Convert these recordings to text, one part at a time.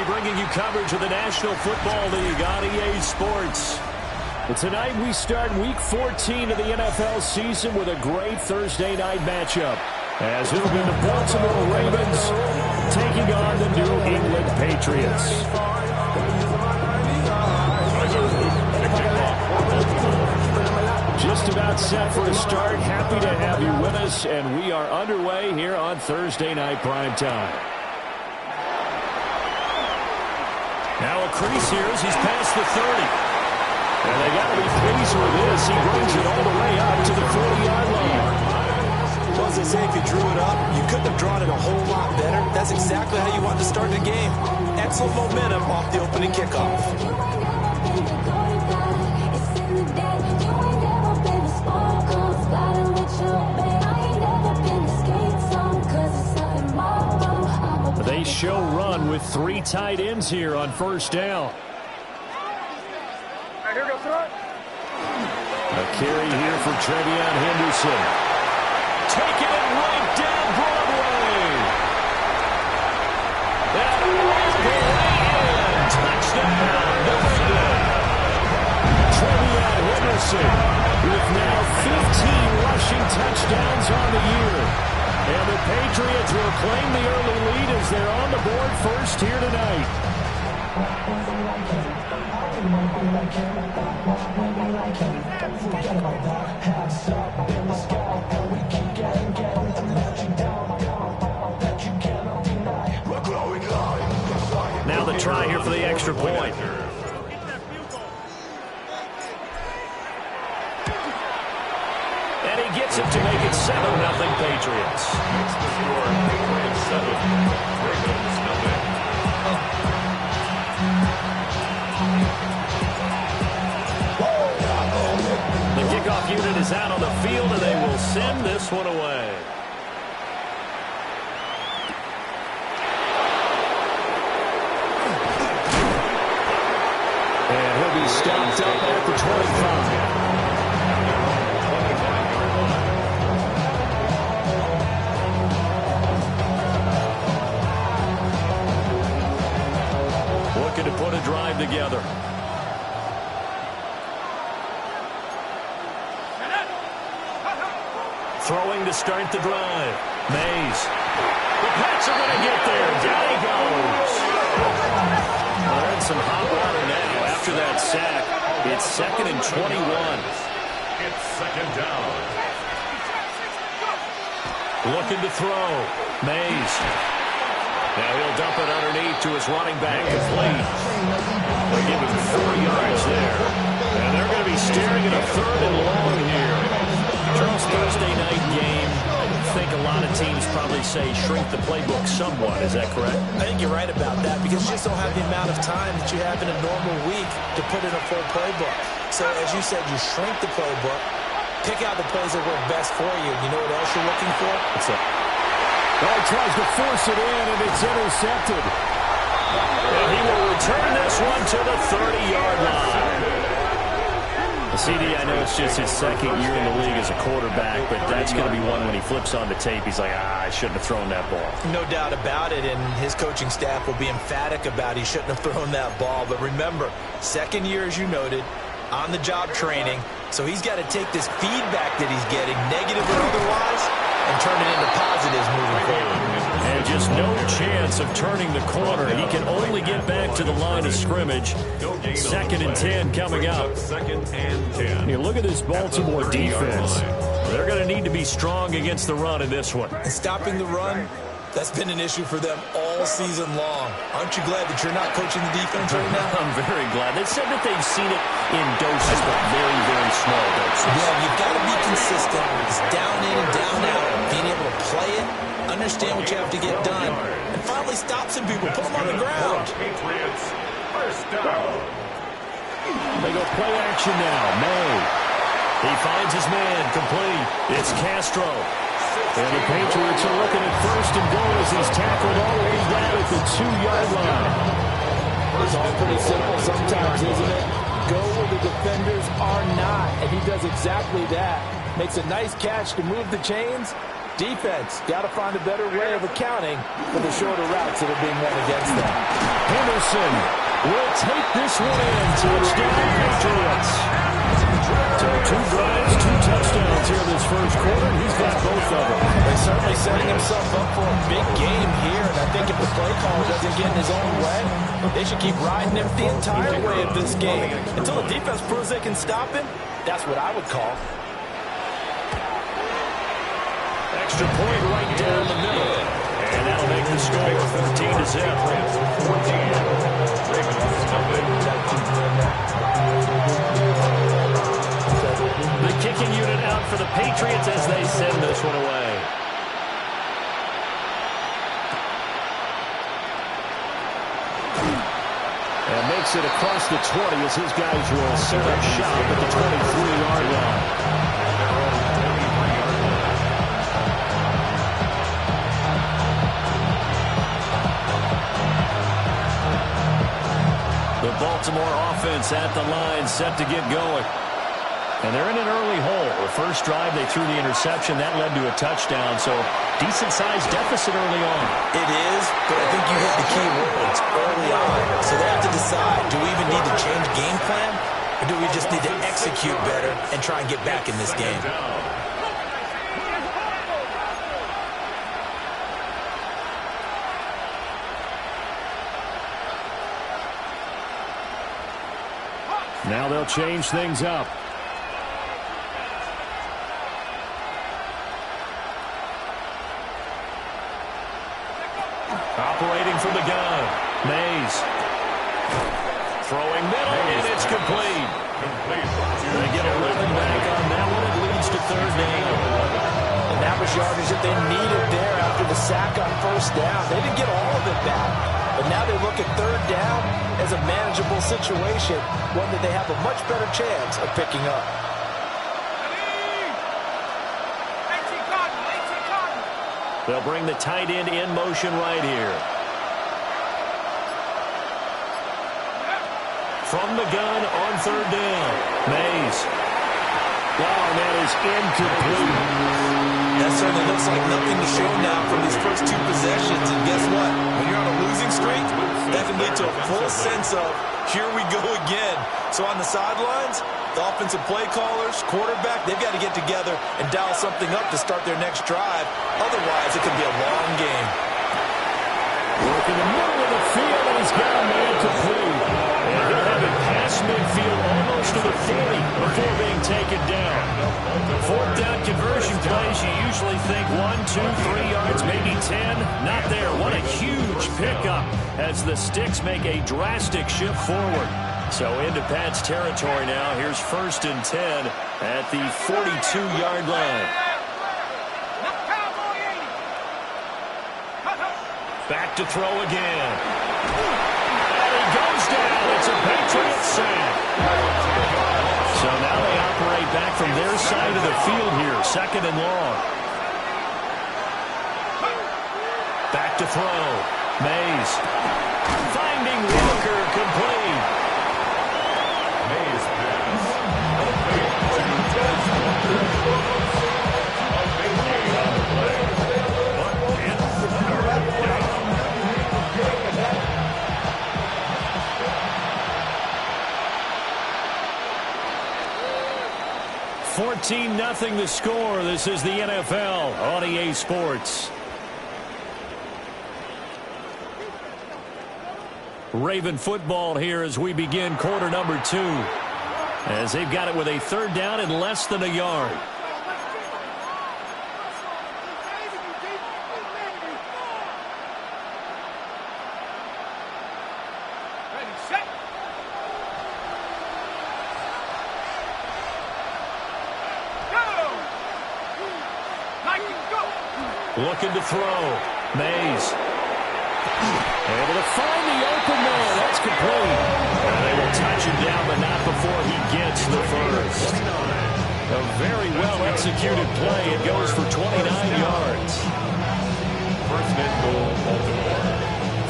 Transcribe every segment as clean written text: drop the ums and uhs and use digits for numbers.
bringing you coverage of the National Football League on EA Sports. And tonight we start Week 14 of the NFL season with a great Thursday night matchup, as it'll be the Baltimore Ravens taking on the New England Patriots. Just about set for a start. Happy to have you with us, and we are underway here on Thursday Night Primetime. Now a crease here as he's past the 30. And they got to be pleased with this. He brings it all the way up to the 40-yard line. Well, as I say, if you drew it up, you couldn't have drawn it a whole lot better. That's exactly how you want to start the game. Excellent momentum off the opening kickoff. They show run with 3 tight ends here on first down. A carry here for Trevion Henderson. Taking it right down Broadway. That right in. Touchdown, New England. Trevion Henderson with now 15 rushing touchdowns on the year. And the Patriots will claim the early lead as they're on the board first here tonight. Now the try here for the extra point. And he gets it to make it 7-0 Patriots. It's the score, Patriots 7, Ravens nothing. The kickoff unit is out on the field, and they will send this one away. And he'll be stopped up at the 25. Looking to put a drive together. Throwing to start the drive. Mays. The Pats are going to get there. Down he goes. Well, they're in some hot water now. After that sack, it's 2nd and 21. It's 2nd down. Looking to throw. Mays. Now he'll dump it underneath to his running back. Complete. They'll give him 4 yards there. And they're going to be staring at a 3rd and long here. Charles, Thursday night game, I think a lot of teams probably say shrink the playbook somewhat. Is that correct? I think you're right about that because you just don't have the amount of time that you have in a normal week to put in a full playbook. So, as you said, you shrink the playbook, pick out the plays that work best for you. You know what else you're looking for? What's that? Well, he tries to force it in, and it's intercepted. And he will return this one to the 30-yard line. CD, I know it's just his 2nd year in the league as a quarterback, but that's going to be one when he flips on the tape. He's like, I shouldn't have thrown that ball. No doubt about it, and his coaching staff will be emphatic about he shouldn't have thrown that ball. But remember, 2nd year, as you noted, on-the-job training, so he's got to take this feedback that he's getting, negative or otherwise, and turn it into positives moving forward. And just no chance of turning the corner. He can only get back to the line of scrimmage. 2nd and 10 coming up. 2nd and 10. Look at this Baltimore defense. They're going to need to be strong against the run in this one. And stopping the run, that's been an issue for them all season long. Aren't you glad that you're not coaching the defense right now? I'm very glad. They said that they've seen it in doses, but very, very small doses. Yeah, you've got to be consistent. It's down in and down out. Being able to play it, understand what you have to get done, and finally stop some people. Put them on the ground. Patriots, first down. They go play action now. May. He finds his man. Complete. It's Castro. And the Patriots are looking at 1st and goal as he's tackled all the way down at the 2-yard line. It's all pretty simple sometimes, isn't it? Go where the defenders are not, and he does exactly that. Makes a nice catch to move the chains. Defense, got to find a better way of accounting for the shorter routes that are being run against them. Henderson Wilson will take this one in. Touchdown, Patriots. So 2 drives, 2 touchdowns here this first quarter, and he's got both of them. They're certainly setting himself up for a big game here, and I think if the play caller doesn't get in his own way, they should keep riding him the entire way of this game. Until the defense proves they can stop him, that's what I would call. Extra point right down the middle. And that'll make the score 14-0. The kicking unit out for the Patriots as they send this one away. And makes it across the 20 as his guys will set up shop at the 23-yard line. The Baltimore offense at the line, set to get going. And they're in an early hole. The first drive, they threw the interception. That led to a touchdown, so decent-sized deficit early on. It is, but I think you hit the key words early on. So they have to decide, do we even need to change game plan, or do we just need to execute better and try and get back in this game? Now they'll change things up. Operating from the gun. Mays. Throwing middle, and it's complete. They get a running back on that one. It leads to 3rd down. And that was yardage that they needed there after the sack on 1st down. They didn't get all of it back. But now they look at 3rd down as a manageable situation, one that they have a much better chance of picking up. They'll bring the tight end in motion right here. From the gun on 3rd down. Mays. Wow, and that is incomplete. That certainly looks like nothing to show now from these first 2 possessions. And guess what? When you're on a losing streak, that can lead to a full sense of, here we go again. So on the sidelines, the offensive play callers, quarterback, they've got to get together and dial something up to start their next drive. Otherwise, it could be a long game. Work in the middle of the field, and he's got a man complete. And he'll have it past midfield almost to the 40 before being taken down. 4th down conversion plays, you usually think 1, 2, 3 yards, maybe 10. Not there. What a huge pickup as the Sticks make a drastic shift forward. So into Pat's territory now. Here's 1st and 10 at the 42-yard line. Back to throw again. And he goes down. It's a Patriots sack. So now they operate back from their side of the field here. 2nd and long. Back to throw. Mays. Finding Walker, complete. Mays pass. 14-0 the score. This is the NFL on EA Sports. Raven football here as we begin quarter number 2. As they've got it with a 3rd down and less than a yard. Looking to throw. Mays. Able to find the open man. That's complete. And they will touch him down, but not before he gets the first. A very well-executed play. It goes for 29 yards. 1st and goal, Baltimore.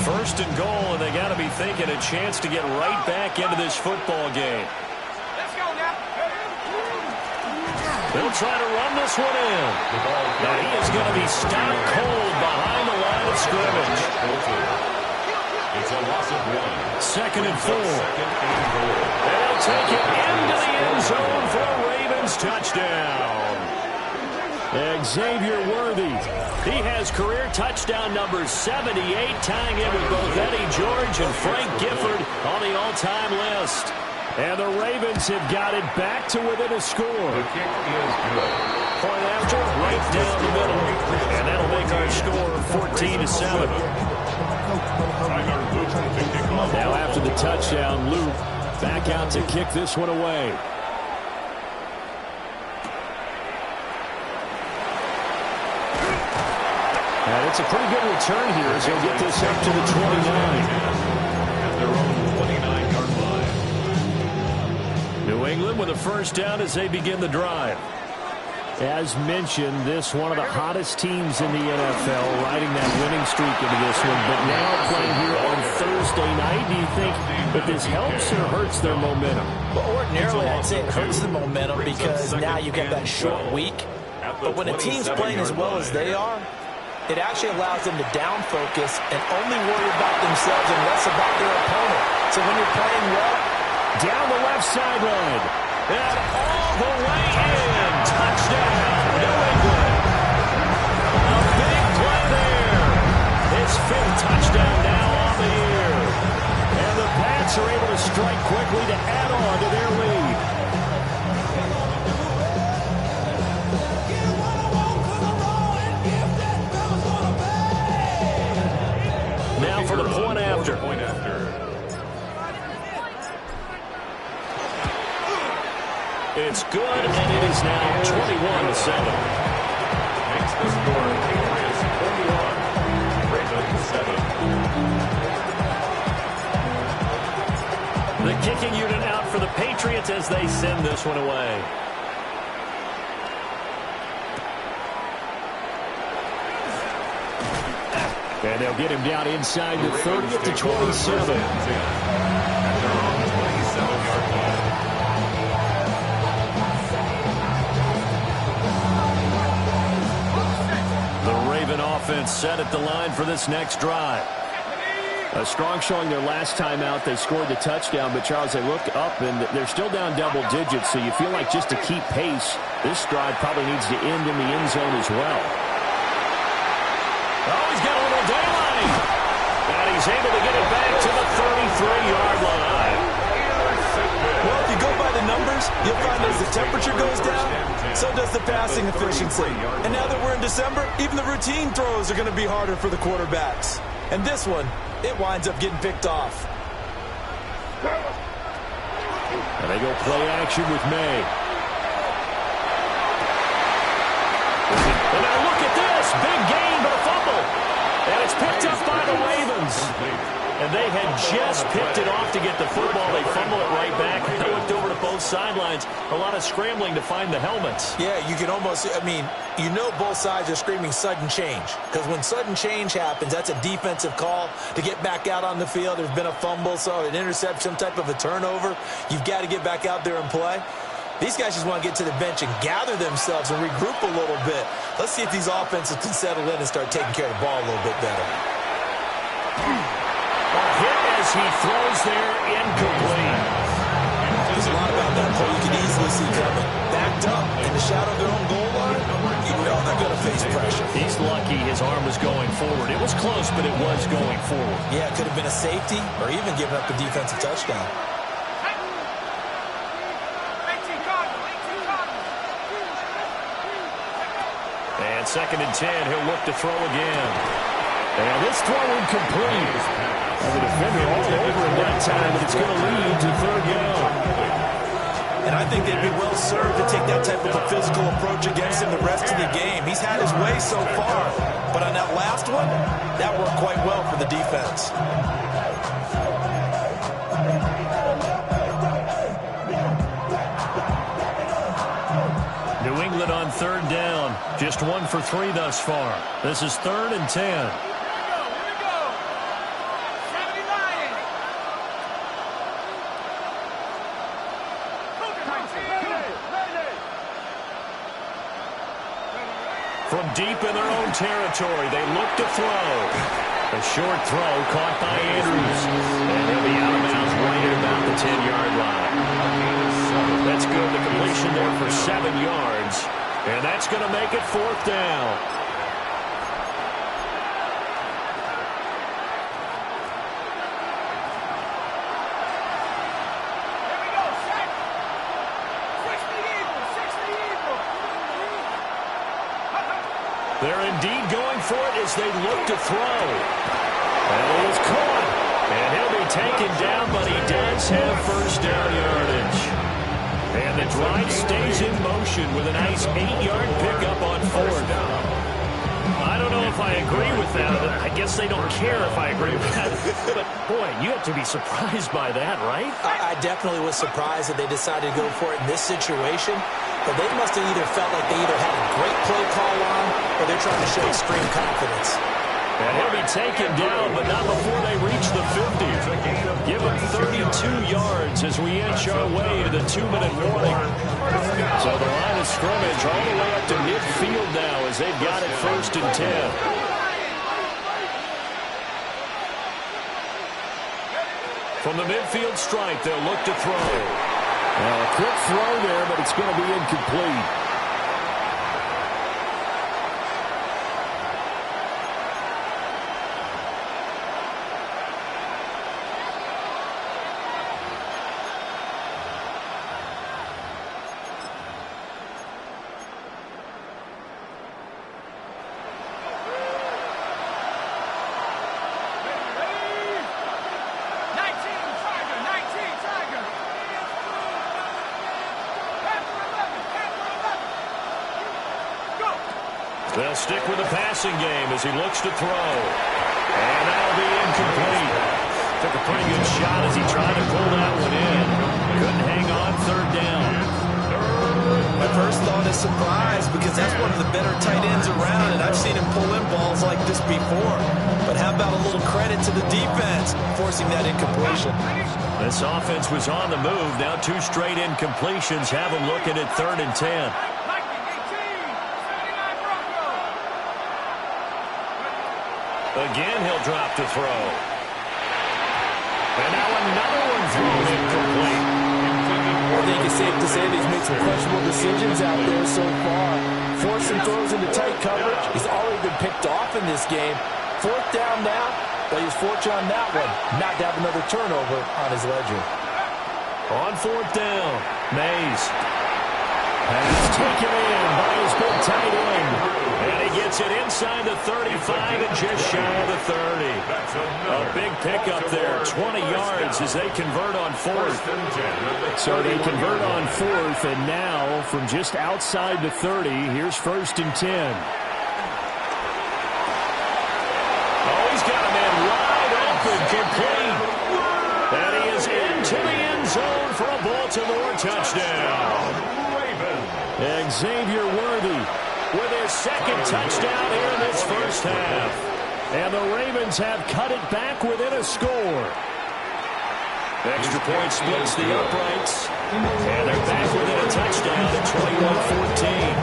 1st and goal, and they got to be thinking a chance to get right back into this football game. They'll try to run this one in. Now he is going to be stopped cold behind the line of scrimmage. It's a loss of 1. 2nd and 4. They'll take it into the end zone for a Ravens touchdown. Xavier Worthy. He has career touchdown number 78, tying in with both Eddie George and Frank Gifford on the all-time list. And the Ravens have got it back to within a score. The kick is good. Point after, right down the middle. And that'll make our score 14-7. Now after the touchdown, Luke back out to kick this one away. And it's a pretty good return here as he'll get this up to the 29. At their own 29-yard line. New England with a first down as they begin the drive. As mentioned, this one of the hottest teams in the NFL, riding that winning streak into this one. But now playing here on Thursday night, do you think that this helps or hurts their momentum? Well, ordinarily, I'd say it hurts the momentum because now you get that short week. But when a team's playing as well as they are, it actually allows them to down focus and only worry about themselves and less about their opponent. So when you're playing well, down the left sideline, and all the way in. Touchdown, New England. A big play there. His 5th touchdown now on the year. And the Pats are able to strike quickly to add on to their lead. Now for the point after. It's good, and it is now 21-7. Makes the score Patriots 21, Ravens 7. The kicking unit out for the Patriots as they send this one away. And they'll get him down inside the 30 to 27. At their own 27-yard line. The Raven offense set at the line for this next drive. A strong showing their last time out. They scored the touchdown, but Charles, they look up and they're still down double digits, so you feel like just to keep pace, this drive probably needs to end in the end zone as well. Oh, he's got a little daylight. And he's able to get it back to the 33-yard line. well, if you go by the numbers, you'll find as the temperature goes down, so does the passing efficiency. And now that we're in December, even the routine throws are going to be harder for the quarterbacks. And this one, it winds up getting picked off. And they go play action with May. And now look at this. Big gain, but a fumble. And it's picked up by the Ravens. And they had just picked it off to get the football. They fumble it right back. They looked over to both sidelines. A lot of scrambling to find the helmets. Yeah, you can almost, you know both sides are screaming sudden change. Because when sudden change happens, that's a defensive call to get back out on the field. There's been a fumble, so an interception, some type of a turnover. You've got to get back out there and play. These guys just want to get to the bench and gather themselves and regroup a little bit. Let's see if these offenses can settle in and start taking care of the ball a little bit better. A hit as he throws there, incomplete. There's a lot about that play you can easily see coming. Backed up in the shadow of their own goal line, you know they're going to face pressure. He's lucky his arm was going forward. It was close, but it was going forward. Yeah, it could have been a safety or even giving up a defensive touchdown. And 2nd and 10, he'll look to throw again. And this throw incomplete. And the defender all over him that time, but it's going to lead to 3rd down. And I think they'd be well served to take that type of a physical approach against him the rest of the game. He's had his way so far, but on that last one, that worked quite well for the defense. New England on 3rd down. Just 1 for 3 thus far. This is 3rd and 10. From deep in their own territory, they look to throw. A short throw caught by Andrews. And he'll be out of 10-yard line. That's good. The completion there for 7 yards. And that's going to make it 4th down. They're indeed going for it as they look to throw. And he is caught. And he'll be taken down, but he does have first down yardage. And the drive stays in motion with a nice 8-yard pickup on 4th. I don't know if I agree with that. I guess they don't care if I agree with that. But, boy, you have to be surprised by that, right? I definitely was surprised that they decided to go for it in this situation. But they must have either felt like they either had a great play call on or they're trying to show extreme confidence. And he'll be taken down, but not before they reach the 50. Give him 32 yards as we inch our way to the 2-minute warning. So the line of scrimmage all the way up to midfield now as they've got it 1st and 10. From the midfield stripe, they'll look to throw. Well, a quick throw there, but it's going to be incomplete. They'll stick with the passing game as he looks to throw. And that'll be incomplete. Took a pretty good shot as he tried to pull that one in. Couldn't hang on 3rd down. My first thought is surprise because that's one of the better tight ends around, and I've seen him pull in balls like this before. But how about a little credit to the defense forcing that incompletion? This offense was on the move. Now 2 straight incompletions have them looking at 3rd and 10. Again, he'll drop to throw. And now another one thrown incomplete. I think it's safe to say that he's made some questionable decisions out there so far. Forcing throws into tight coverage. He's already been picked off in this game. 4th down now, but he's fortunate on that one not to have another turnover on his ledger. On 4th down, Mays. Pass taken in by his big tight end. And he gets it inside the 35 and just shy of the 30. A big pickup there, 20 yards as they convert on 4th. So they convert on 4th, and now from just outside the 30, here's 1st and 10. Oh, he's got a man wide open, complete. And he is into the end zone for a Baltimore touchdown. Xavier Worthy with his 2nd touchdown here in this first half. And the Ravens have cut it back within a score. Extra point splits the uprights. And they're back within a touchdown at 21-14.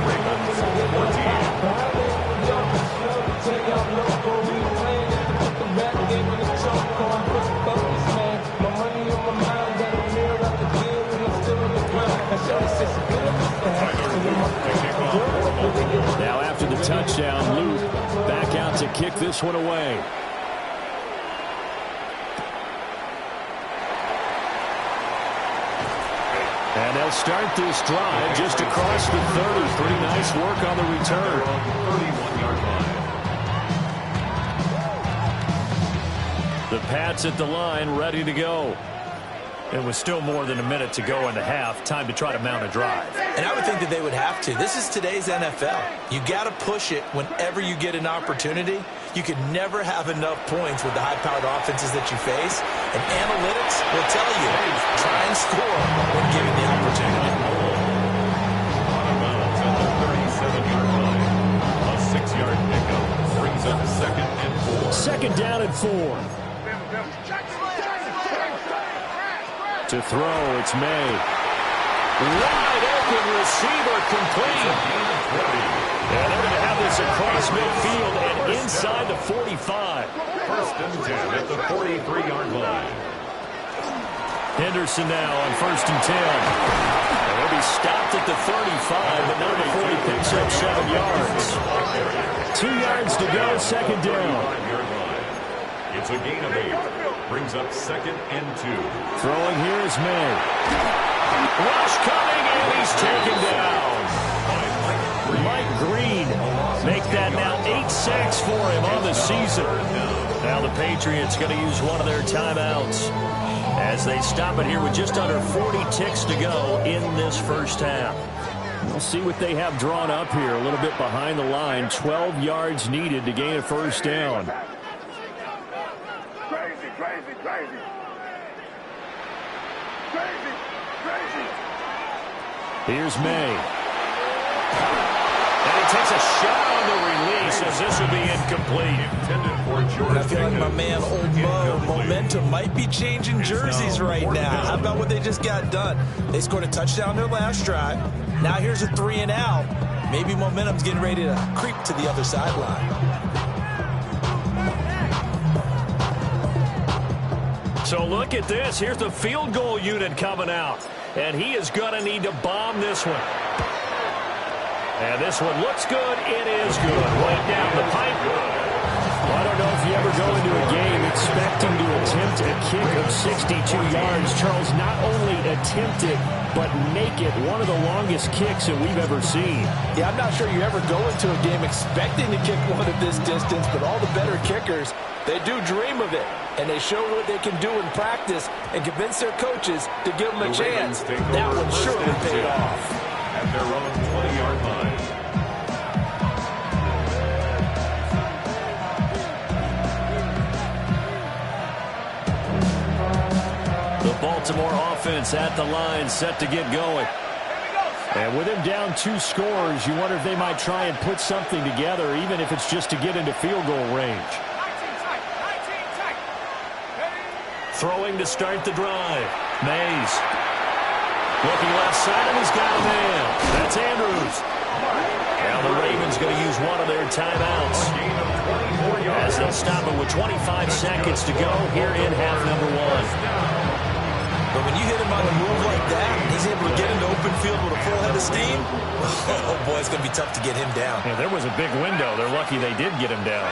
Now after the touchdown, Luke back out to kick this one away. And they'll start this drive just across the 30. Pretty nice work on the return. 31-yard line. The Pats at the line, ready to go. It was still more than a minute to go in the half. Time to try to mount a drive. And I would think that they would have to. This is today's NFL. You got to push it whenever you get an opportunity. You can never have enough points with the high-powered offenses that you face. And analytics will tell you, try and score when given the opportunity. Out of bounds at the 37-yard line. A 6-yard pickup brings up 2nd and 4. 2nd down and 4. To throw, it's May. Wide open receiver complete. And they're going to have this across midfield and inside the 45. 1st and 10 at the 43-yard line. Henderson now on 1st and 10. And he'll be stopped at the 35, but not before he picks up 7 yards. 2 yards to go, 2nd down. It's a gain of 8. Brings up 2nd and 2. Throwing here is May. Rush coming, and he's taken down. Mike Green make that now 8 sacks for him on the season. Now the Patriots going to use one of their timeouts as they stop it here with just under 40 ticks to go in this first half. We'll see what they have drawn up here. A little bit behind the line. 12 yards needed to gain a first down. Crazy, crazy, crazy. Crazy, crazy. Here's May. And he takes a shot on the release as this will be incomplete. I feel like my man, Old Mo, momentum might be changing jerseys right now. How about what they just got done? They scored a touchdown their last drive. Now here's a 3 and out. Maybe momentum's getting ready to creep to the other sideline. So look at this. Here's the field goal unit coming out. And he is going to need to bomb this one. And this one looks good. It is good. Right down the pipe. Well, I don't know if you ever go into a game expecting to attempt a kick of 62 yards. Charles, not only attempt it, but make it one of the longest kicks that we've ever seen. Yeah, I'm not sure you ever go into a game expecting to kick one of this distance, but all the better kickers, they do dream of it. And they show what they can do in practice and convince their coaches to give them a chance. That one surely paid off. At their own 20-yard line. The Baltimore offense at the line, set to get going. And with him down 2 scores, you wonder if they might try and put something together, even if it's just to get into field goal range. Throwing to start the drive. Mays. Looking left side, and he's got a man. That's Andrews. Now the Ravens going to use one of their timeouts as they'll stop it with 25 seconds to go here in half number 1. But when you hit him on a move like that, and he's able to get into open field with a full head of steam, oh boy, it's going to be tough to get him down. Yeah, there was a big window. They're lucky they did get him down.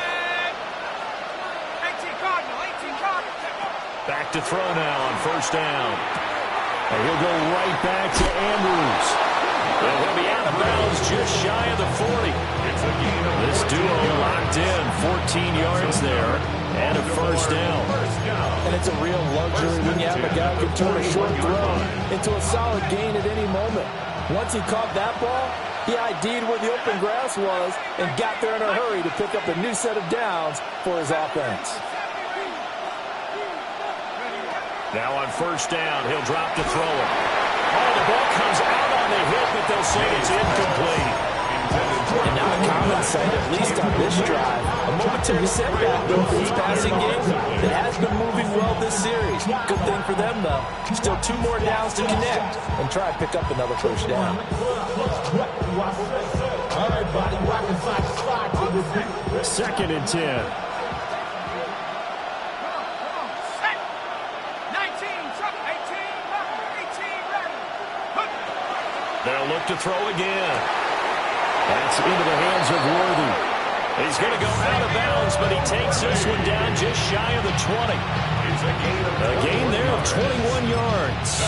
18 Cardinal. Back to throw now on 1st down. And he'll go right back to Andrews. And he'll be out of bounds just shy of the 40. This duo locked in. 14 yards there and a first down. And it's a real luxury when you have a guy who can turn a short throw into a solid gain at any moment. Once he caught that ball, he ID'd where the open grass was and got there in a hurry to pick up a new set of downs for his offense. Now on 1st down, he'll drop to throw it. Oh, the ball comes out on the hit, but they'll say it's incomplete. And now a common sight, at least on this drive. A momentary setback, though, for his passing game. It has been moving well this series. Good thing for them, though. Still 2 more downs to connect and try to pick up another first down. 2nd and 10. They'll look to throw again. That's into the hands of Worthy. He's going to go out of bounds, but he takes this one down just shy of the 20. A gain there of 21 yards.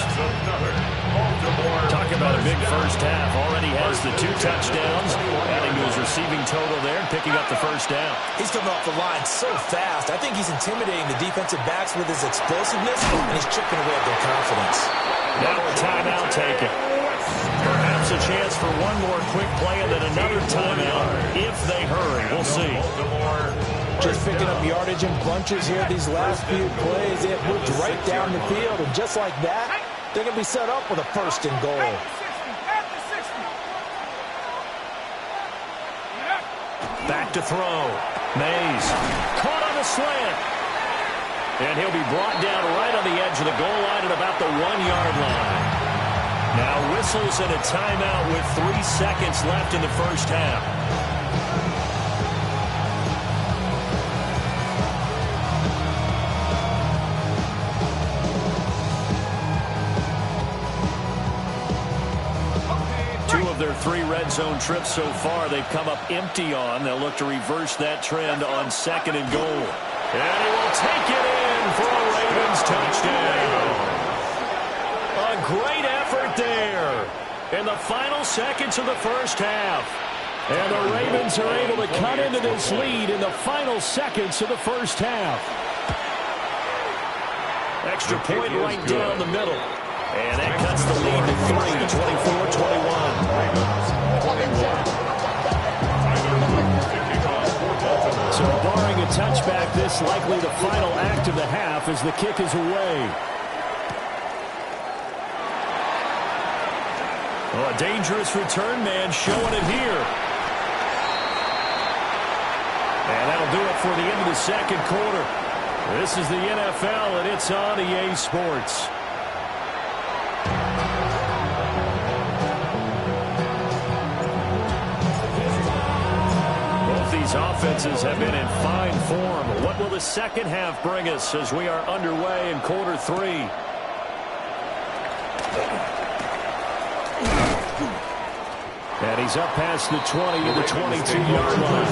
Talk about a big first half. Already has the 2 touchdowns, adding to his receiving total there, picking up the first down. He's coming off the line so fast. I think he's intimidating the defensive backs with his explosiveness, and he's chipping away at their confidence. Now a timeout taken. Perhaps a chance for one more quick play and then another timeout if they hurry. We'll see. Just picking up yardage in bunches here these last few plays. They have moved right down the field, and just like that, they're going to be set up with a 1st and goal. Back to throw. Mays caught on the slant. And he'll be brought down right on the edge of the goal line at about the 1-yard line. Now whistles and a timeout with 3 seconds left in the first half. of their 3 red zone trips so far, they've come up empty on. They'll look to reverse that trend on 2nd and goal. And he will take it in for a Ravens touchdown. A great effort there in the final seconds of the first half. And the Ravens are able to cut into this lead in the final seconds of the first half. Extra point right down the middle. And that cuts the lead to 3, 24-21. So barring a touchback, this likely the final act of the half as the kick is away. Oh, a dangerous return man showing it here. And that'll do it for the end of the second quarter. This is the NFL, and it's on EA Sports. Both these offenses have been in fine form. What will the second half bring us as we are underway in quarter 3? And he's up past the 20 to the 22-yard line.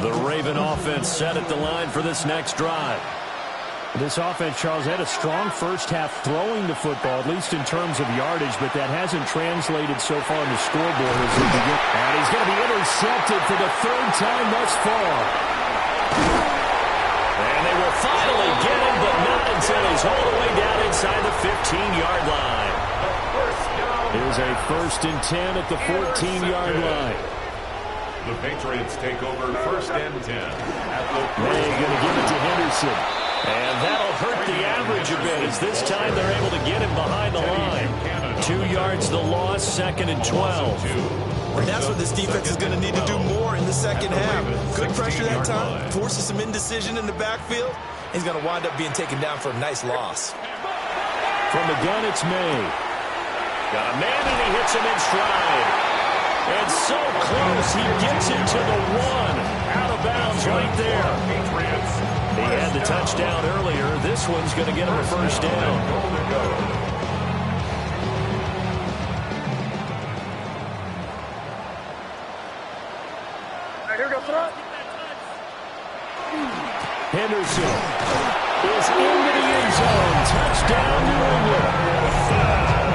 The Raven offense set at the line for this next drive. This offense, Charles, had a strong first half throwing the football, at least in terms of yardage, but that hasn't translated so far on the scoreboard as we begin. And he's going to be intercepted for the 3rd time thus far. And they will finally get him, but not until he's all the way down inside the 15-yard line. Here's a 1st and 10 at the 14-yard line. The Patriots take over 1st and 10. May going to give it to Henderson. And that'll hurt the average a bit as this time they're able to get him behind the line. 2 yards the loss, 2nd and 12. And that's what this defense is going to need to do more in the second half. Good pressure that time, forces some indecision in the backfield. He's going to wind up being taken down for a nice loss. From the gun, it's May. Got a man, and he hits him in stride. And so close, he gets it to the 1. Out of bounds right there. He had the touchdown earlier. This one's going to get him a 1st down. Henderson is into the end zone. Touchdown, New England.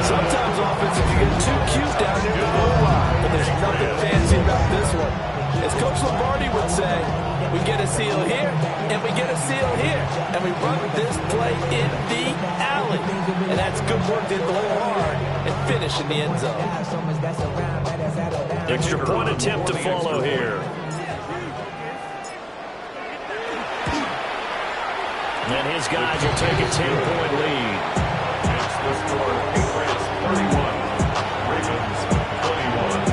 Sometimes offenses you get too cute down near the goal line, but there's nothing fancy about this one. As Coach Lombardi would say, we get a seal here, and we get a seal here, and we run this play in the alley. And that's good work to hit the hole hard and finish in the end zone. Extra point attempt to follow here. And his guys will take a 10-point lead. It's the score. Patriots 31. Ravens 21.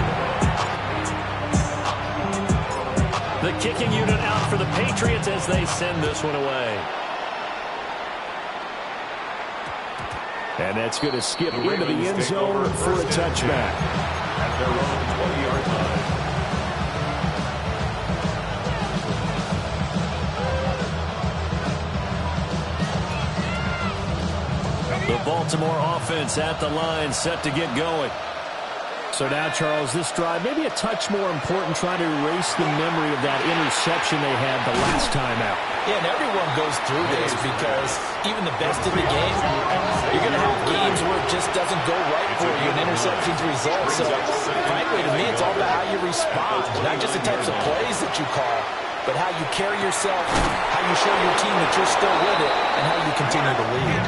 The kicking unit out for the Patriots as they send this one away. And that's going to skip into the end zone for a touchback. At their own 20-yard line. The Baltimore offense at the line, set to get going. So now, Charles, this drive maybe a touch more important, trying to erase the memory of that interception they had the last time out. Yeah, and everyone goes through this because even the best in the game, you're going to have games where it just doesn't go right for you and interceptions result. So, frankly, to me, it's all about how you respond, not just the types of plays that you call, but how you carry yourself, how you show your team that you're still with it, and how you continue to lead.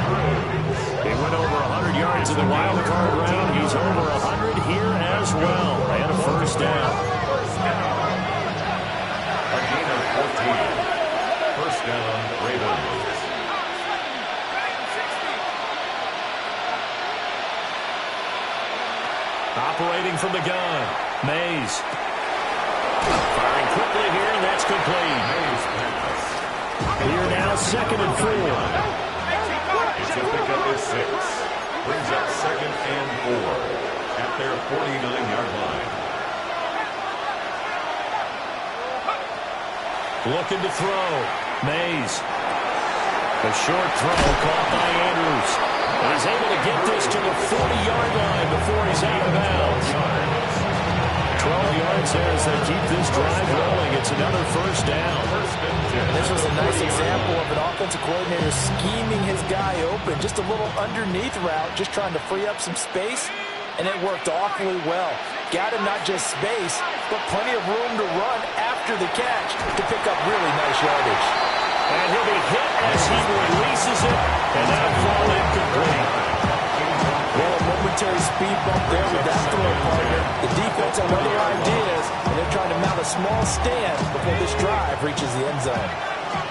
He went over 100 yards in the wild card round. He's over 100 here as well. And a 1st down. A gain of 14. 1st down, Ravens. Operating from the gun, Mays. Firing quickly here, and that's complete. Here now, 2nd and 4. It's a pickup of 6. Brings up 2nd and 4 at their 49-yard line. Looking to throw. Mays. A short throw caught by Andrews. And he's able to get this to the 40-yard line before he's out of bounds. 12 yards there as they keep this drive rolling. It's another first down. This was a nice example of an offensive coordinator scheming his guy open. Just a little underneath route, just trying to free up some space, and it worked awfully well. Got him not just space, but plenty of room to run after the catch to pick up really nice yardage. And he'll be hit as he releases it, and that'll fall incomplete. Well, a momentary speed bump there with that throw partner. The defense had other ideas, and they're trying to mount a small stand before this drive reaches the end zone.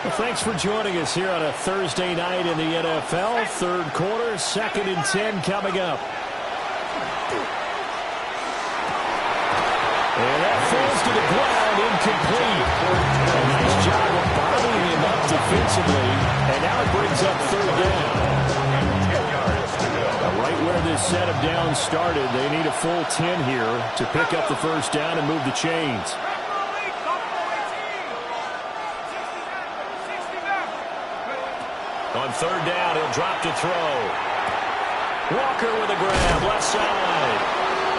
Well, thanks for joining us here on a Thursday night in the NFL. Third quarter, 2nd and 10 coming up. And that falls to the ground, incomplete. A nice job of bothering him up defensively, and now it brings up third down. Now, right where this set of downs started, they need a full 10 here to pick up the first down and move the chains. On third down, he'll drop to throw. Walker with a grab, left side.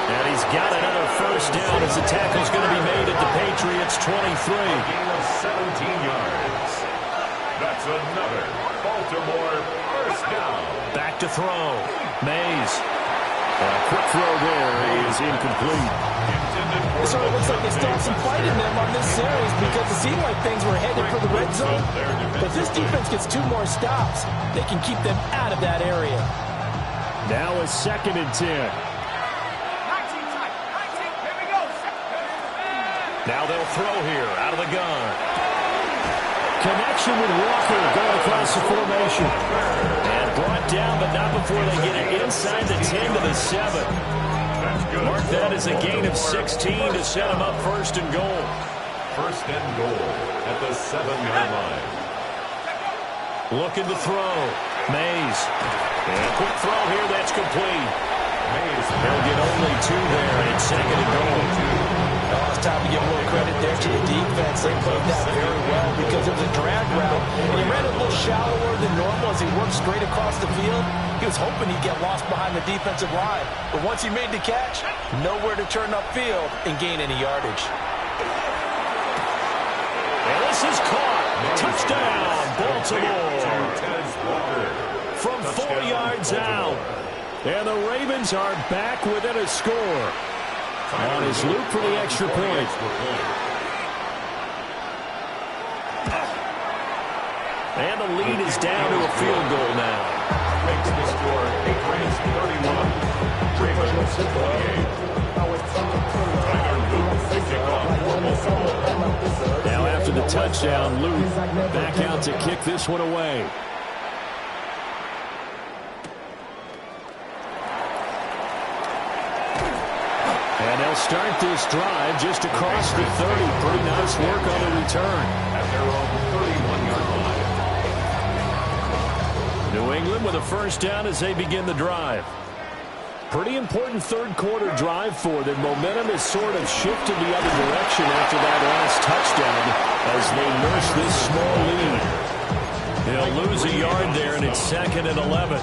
And he's got another first down as the tackle's going to be made at the Patriots' 23. Gain of 17 yards. That's another Baltimore first down. Back to throw. Mays. A quick throw there is incomplete. It sort of looks like they still have some fight in them on this series because it seemed like things were headed for the red zone. But if this defense gets 2 more stops, they can keep them out of that area. Now a 2nd and 10. Now they'll throw here out of the gun. Connection with Walker going across the formation. And brought down, but not before they get it inside the 10 to the 7. Mark that as a gain of 16 to set him up first and goal. First and goal at the 7-yard line. Looking to throw. Mays. And a quick throw here that's complete. Mays. They'll get only 2 there, and it's 2nd and goal. Well, it's time to give a little credit there to the defense. They played that very well because it was a drag route, and he ran it a little shallower than normal as he worked straight across the field. He was hoping he'd get lost behind the defensive line, but once he made the catch, nowhere to turn upfield and gain any yardage. And this is caught. Touchdown, Baltimore. From 4 yards out. And the Ravens are back within a score. On his loop for the extra point. And the lead is down to a field goal now. Makes the score Patriots 31. Ravens 28. Now after the touchdown, Luke back out to kick this one away. And they'll start this drive just across the 30. Pretty nice work on the return. At their own 31-yard line. New England with a first down as they begin the drive. Pretty important third quarter drive for them. Momentum has sort of shifted the other direction after that last touchdown as they nurse this small lead. They'll lose a yard there, and it's 2nd and 11.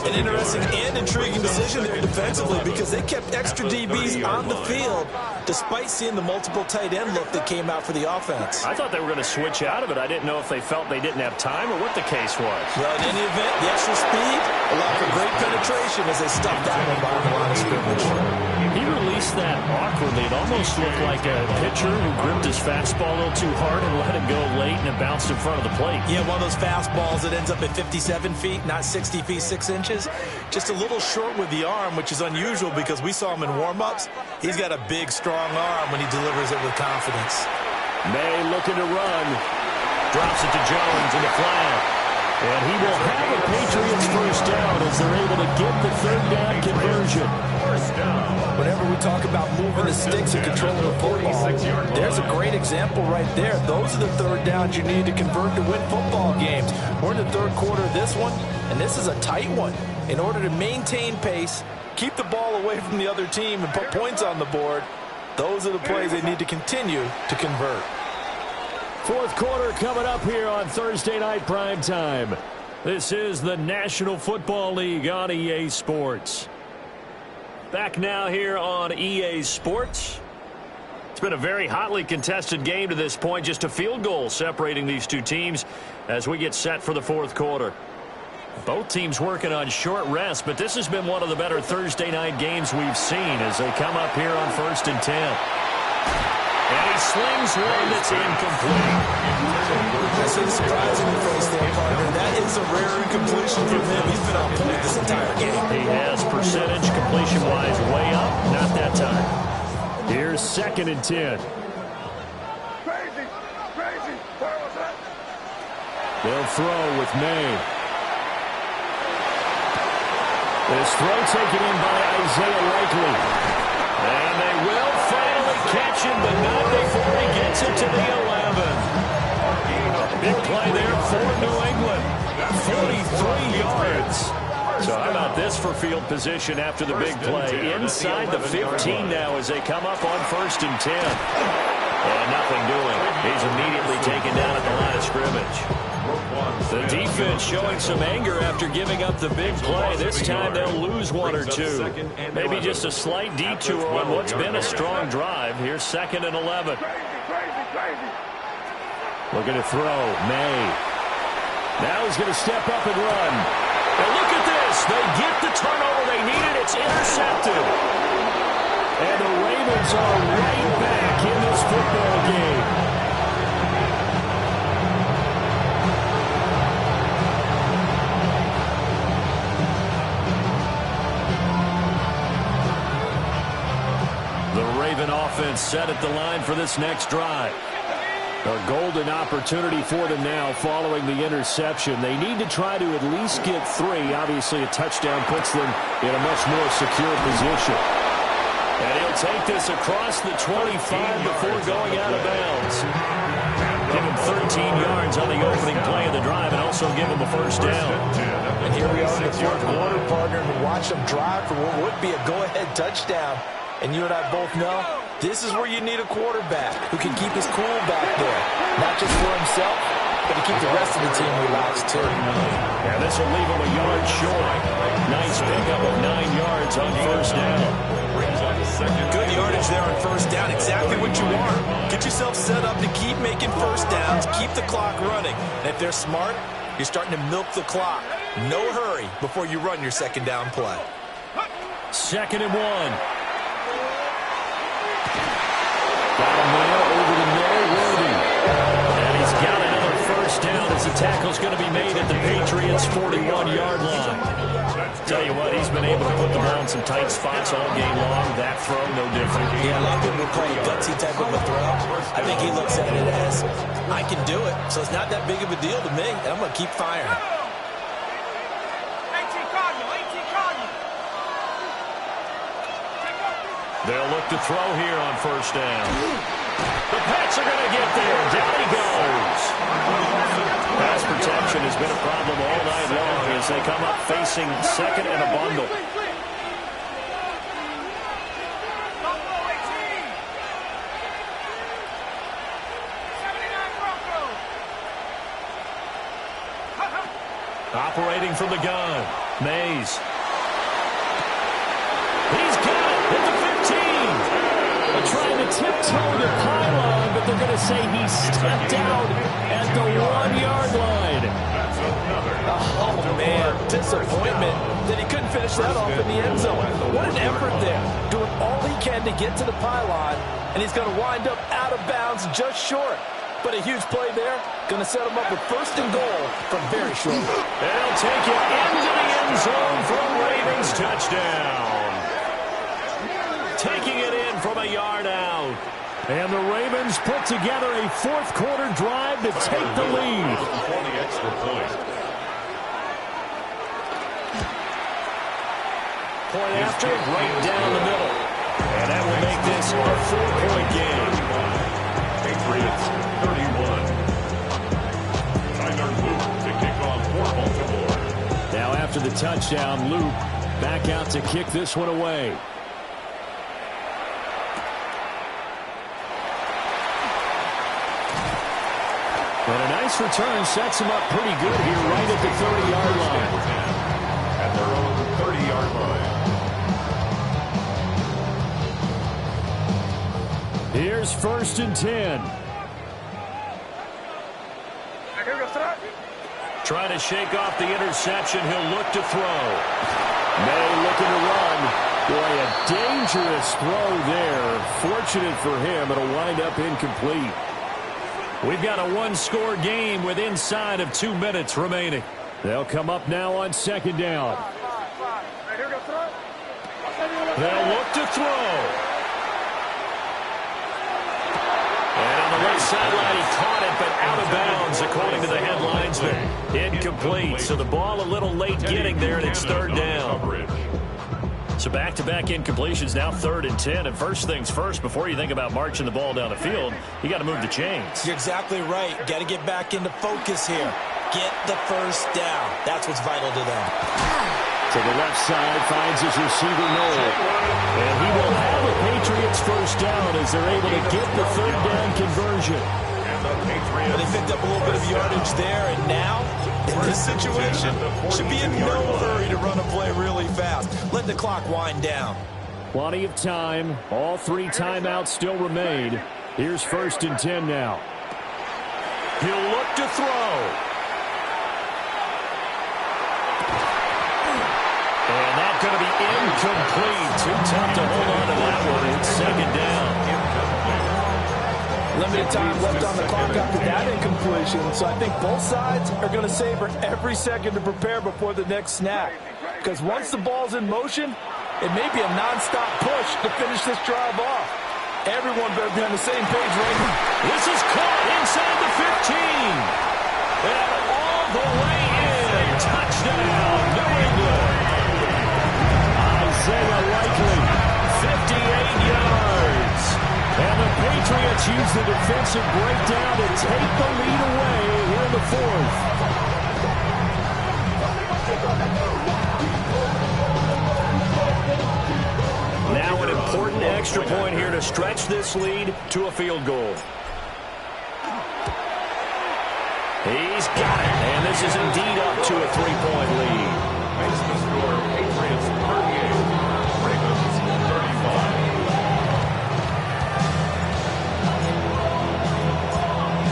An interesting and intriguing decision there defensively because they kept extra DBs on the field despite seeing the multiple tight end look that came out for the offense. I thought they were going to switch out of it. I didn't know if they felt they didn't have time or what the case was. Well, in any event, the extra speed allowed for great penetration as they stuffed that one behind the line of scrimmage. He released that awkwardly. It almost looked like a pitcher who gripped his fastball a little too hard and let it go late, and it bounced in front of the plate. Yeah, one of those fastballs that ends up at 57 feet, not 60 feet, 6 inches. Just a little short with the arm, which is unusual because we saw him in warm-ups. He's got a big, strong arm when he delivers it with confidence. May looking to run. Drops it to Jones in the flat. And he will have a Patriots first down as they're able to get the third down conversion. First down. Whenever we talk about moving the sticks and controlling the football, there's a great example right there. Those are the third downs you need to convert to win football games. We're in the third quarter of this one, and this is a tight one. In order to maintain pace, keep the ball away from the other team, and put points on the board, those are the plays they need to continue to convert. Fourth quarter coming up here on Thursday Night Primetime. This is the National Football League on EA Sports. Back now here on EA Sports. It's been a very hotly contested game to this point. Just a field goal separating these two teams as we get set for the fourth quarter. Both teams working on short rest, but this has been one of the better Thursday night games we've seen as they come up here on 1st and 10. And he slings one that's incomplete. That's a surprising place there, partner. That is a rare incompletion from him. He's been on point this entire game. He has percentage completion-wise way up. Not that time. Here's 2nd and 10. Crazy. Where was that? They'll throw with May. This throw taken in by Isaiah Likely. And they will finally catch him, but not before he gets it to the 11. Big play there for New England. 43 yards. So how about this for field position after the big play? Inside the 15 now as they come up on 1st and 10. And nothing doing. He's immediately taken down at the line of scrimmage. The defense showing some anger after giving up the big play. This time they'll lose one or two. Maybe just a slight detour on what's been a strong drive. Here's 2nd and 11. Crazy. Looking to throw. May. Now he's going to step up and run. And look at this. They get the turnover they needed. It's intercepted. And the Ravens are right back in this football game. The Raven offense set at the line for this next drive. A golden opportunity for them now following the interception. They need to try to at least get 3. Obviously, a touchdown puts them in a much more secure position. And he'll take this across the 25 before going out of bounds. Give him 13 yards on the opening play of the drive and also give him a first down. And here we are in the fourth quarter, partner, and watch them drive for what would be a go-ahead touchdown. And you and I both know this is where you need a quarterback who can keep his cool back there. Not just for himself, but to keep the rest of the team relaxed, too. Yeah, this will leave him a yard short. Nice pickup of 9 yards on first down. Good yardage there on first down. Exactly what you want. Get yourself set up to keep making first downs, keep the clock running. And if they're smart, you're starting to milk the clock. No hurry before you run your second down play. 2nd and 1. Got a man over to Mary Worthy. And he's got another first down as the tackle's going to be made at the Patriots' 41-yard line. Tell you what, he's been able to put the ball in some tight spots all game long. That throw, no different. Yeah, a lot of people would call it a gutsy type of a throw. I think he looks at it as, I can do it, so it's not that big of a deal to me, and I'm going to keep firing. They'll look to throw here on first down. The Pats are going to get there. Down he goes. Pass protection has been a problem all night long as they come up facing 2nd and a bundle. Operating from the gun. Mays. He's got it at the 15. They're trying to tiptoe the pylon, but they're going to say he stepped out at the 1-yard line. Oh, man, disappointment that he couldn't finish that off in the end zone. What an effort there. Doing all he can to get to the pylon, and he's going to wind up out of bounds just short. But a huge play there. Going to set him up with 1st and goal from very short. They'll take it into the end zone for a Ravens touchdown. Taking it in from a yard out. And the Ravens put together a fourth quarter drive to take the lead. Point after, right down the middle. And that will make this a 4-point game. Patriots 31. Tyler Luke to kick off for Baltimore. Now after the touchdown, Luke back out to kick this one away. And a nice return sets him up pretty good here right at the 30-yard line. At their own 30-yard line. Here's 1st and 10. Trying to shake off the interception. He'll look to throw. May looking to run. Boy, a dangerous throw there. Fortunate for him, it'll wind up incomplete. We've got a one-score game with inside of 2 minutes remaining. They'll come up now on 2nd down. They'll look to throw. And on the right sideline, he caught it, but out of bounds, according to the headlinesman. Incomplete. So the ball a little late getting there, and it's 3rd down. So back-to-back incompletions, now 3rd and 10. And first things first, before you think about marching the ball down the field, you got to move the chains. You're exactly right. Got to get back into focus here. Get the first down. That's what's vital to them. To the left side, finds his receiver, Noel. And he will have a Patriots first down as they're able to get the 3rd down conversion. Well, they picked up a little bit of yardage there, and now, in this situation, should be in no hurry to run a play really fast. Let the clock wind down. Plenty of time. All 3 timeouts still remain. Here's 1st and 10 now. He'll look to throw. And that's going to be incomplete. Too tough to hold on to that one. It's 2nd down. Limited time left on the clock after that incompletion, so I think both sides are going to savor every second to prepare before the next snap. Because once the ball's in motion, it may be a nonstop push to finish this drive off. Everyone better be on the same page right now. This is caught inside the 15. And all the way in. Touchdown, New England. Isaiah Likely, 58 yards. And the Patriots use the defensive breakdown to take the lead away here in the 4th. Now an important extra point here to stretch this lead to a field goal. He's got it. And this is indeed up to a 3-point lead. Makes the score Patriots 38, Ravens 35.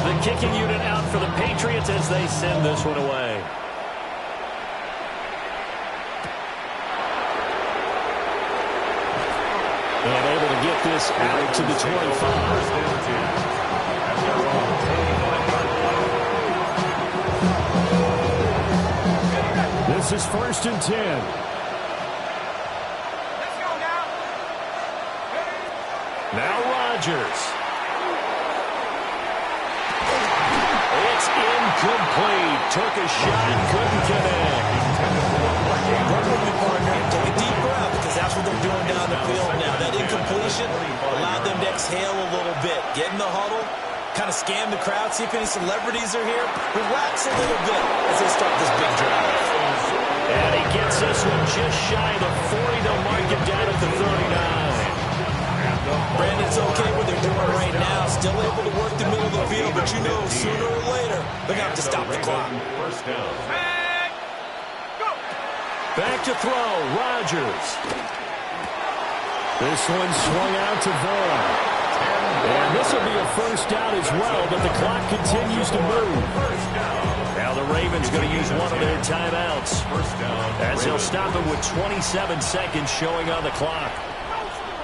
The kicking unit out for the Patriots as they send this one away. And able to get this out to the 25. This is 1st and 10. Now Rodgers. It's incomplete. Took a shot, couldn't connect. Work with me, partner. Take a deep breath, because that's what they're doing down the field now. That incompletion allowed them to exhale a little bit. Get in the huddle, kind of scan the crowd, see if any celebrities are here. Relax a little bit as they start this big drive. And he gets this one just shy of the 40. They'll mark him down at the 39. Brandon's okay what they're doing right now. Still able to work the middle of the field, but you know sooner or later they're going to have to stop the clock. First down. Back to throw, Rodgers. This one swung out to Vaughn. And this will be a first down as well, but the clock continues to move. Now the Ravens going to use one of their timeouts as they'll stop it with 27 seconds showing on the clock.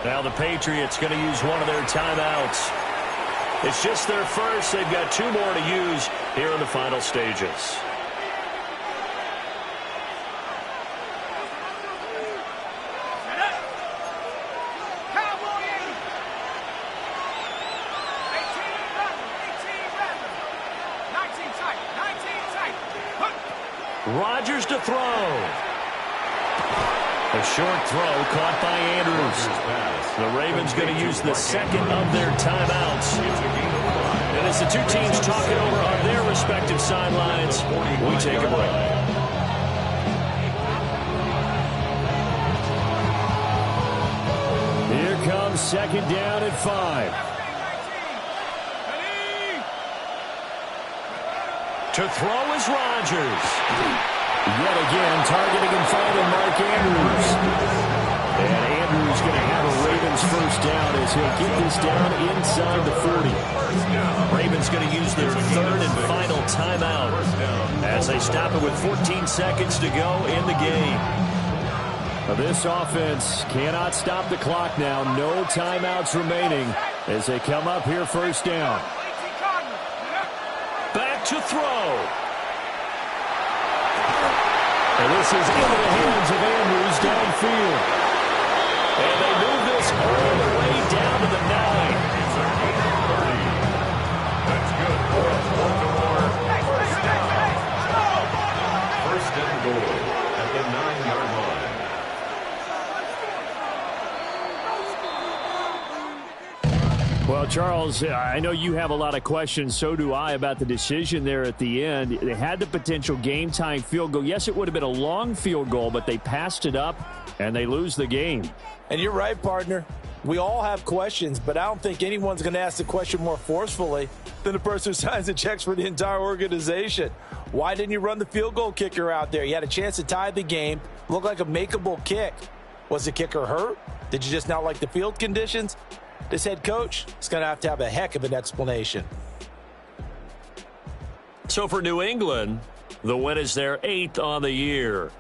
Now the Patriots going to use one of their timeouts. It's just their first. They've got 2 more to use here in the final stages. Rodgers to throw. A short throw caught by Andrews. The Ravens going to use the second of their timeouts. And as the two teams talk it over on their respective sidelines, we take a break. Here comes 2nd down and 5. To throw is Rodgers. Yet again, targeting and finding Mark Andrews. And Andrews going to have a Ravens first down as he'll get this down inside the 40. Ravens going to use their third and final timeout as they stop it with 14 seconds to go in the game. This offense cannot stop the clock now. No timeouts remaining as they come up here first down. Back to throw. And this is into the hands of Andrews downfield. And they move this all the way down to the 9. That's good for Baltimore. First down. First and goal at the 9-yard line. Well, Charles, I know you have a lot of questions. So do I about the decision there at the end. They had the potential game-tying field goal. Yes, it would have been a long field goal, but they passed it up, and they lose the game. And you're right, partner. We all have questions, but I don't think anyone's going to ask the question more forcefully than the person who signs the checks for the entire organization. Why didn't you run the field goal kicker out there? You had a chance to tie the game. Looked like a makeable kick. Was the kicker hurt? Did you just not like the field conditions? This head coach is going to have a heck of an explanation. So for New England, the win is their 8th on the year.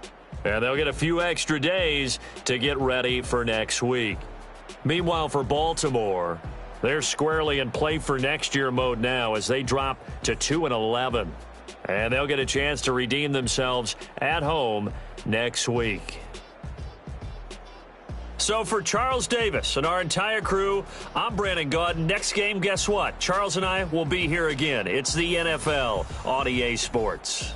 And they'll get a few extra days to get ready for next week. Meanwhile, for Baltimore, they're squarely in play for next year mode now as they drop to 2-11. And they'll get a chance to redeem themselves at home next week. So for Charles Davis and our entire crew, I'm Brandon Gaudin. Next game, guess what? Charles and I will be here again. It's the NFL on EA Sports.